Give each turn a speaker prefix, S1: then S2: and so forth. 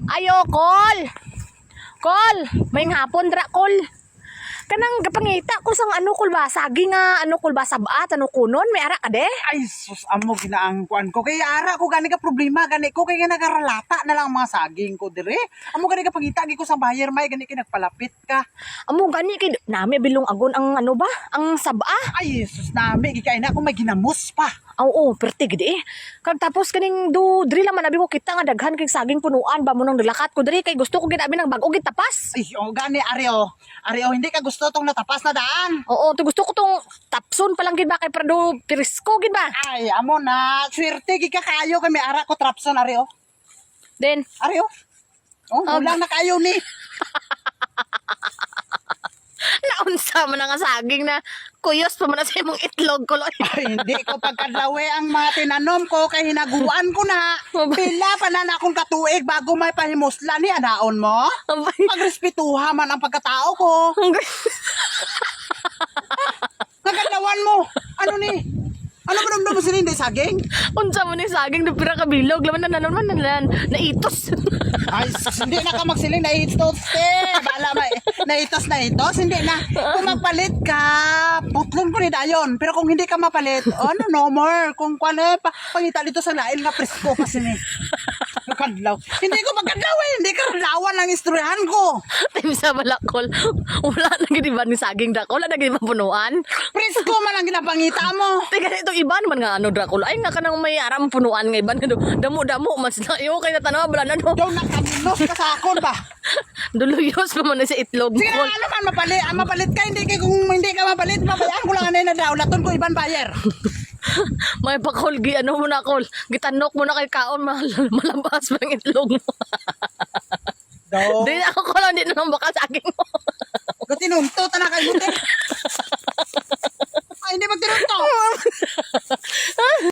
S1: Ayo, Kol. Kol, may hapon dra, Kol. Kanang gapangita ko sang ano kol ba saging nga ano kol ba sabaat ano kunon may ara ka de.
S2: Ay, sus, amo ginaang kuan ko. Kaya ara ko gani ka problema, gani ko kaya nagaralata na lang ang mga saging ko dire. Amo gani ka pangita, ko sa buyer may gani ka nagpalapit ka.
S1: Amo gani kay nami bilong agon ang ano ba ang saba.
S2: Ay, sus, nami, gikain na ako may ginamos pa.
S1: Oo, perti gidi eh. Kag tapos kaning do diri lang man abi ko kita nga daghan kay saging punuan ba mo nang nilakat ko diri kay gusto ko ginabi ng bag-o gid tapas.
S2: Ay, o gani, Areo. Areo, hindi ka gusto tong natapas na daan.
S1: Oo, to gusto ko tong tapson pa lang gid ba kay prado pirisko gid ba.
S2: Ay, amo na. Swerte, gika kayo kay may ara ko trapson, Areo.
S1: Then
S2: Areo? Oh, wala na kayo ni.
S1: naunsa man nga saging na kuyos pa man na sa imong itlog ko.
S2: Ay, hindi ko pagkadlawe ang mga tinanom ko kay hinaguan ko na. Pila pa na akong katuig bago may pahimusla ni anaon mo. Magrespetuha man ang pagkatao ko. Nagkadlawan mo. Ano ni? Ano ba naman mo sila hindi saging?
S1: Unsa man ni saging na pira ka bilog laman na nanon man naitos.
S2: Ay, hindi na ka magsiling na itos eh. Bala ba na itos, hindi na. Kung magpalit ka, putlon ko ni dayon. Pero kung hindi ka mapalit, ano no more. Kung kung pangita dito sa lain nga presko pa sini. Kadlaw. Hindi ko magkadlaw eh. Hindi ka lawan ang istoryahan ko.
S1: Tim sa balakol. Wala na gid ba ni saging dakol, wala na gid mapunuan.
S2: Presko man ang ginapangita mo.
S1: Teka ito iban man nga ano Dracula. Ay nga kanang may aram punuan nga iban nga damo-damo mas na iyo kay natanaw bala na do.
S2: Daw nakaminos ka sa akon ba?
S1: Duluyos pa man na sa itlog
S2: Sige
S1: ko.
S2: na, ano man mapalit ka. Hindi kay kung hindi ka mapalit, mabayaan ko lang na daw. Laton ko iban buyer.
S1: May pakol gi ano mo na kol. Gitanok mo na kay kaon malabas pa ang itlog mo.
S2: Daw.
S1: Di ako ko lang di na baka saging mo.
S2: Gatinunto ta na kay buti.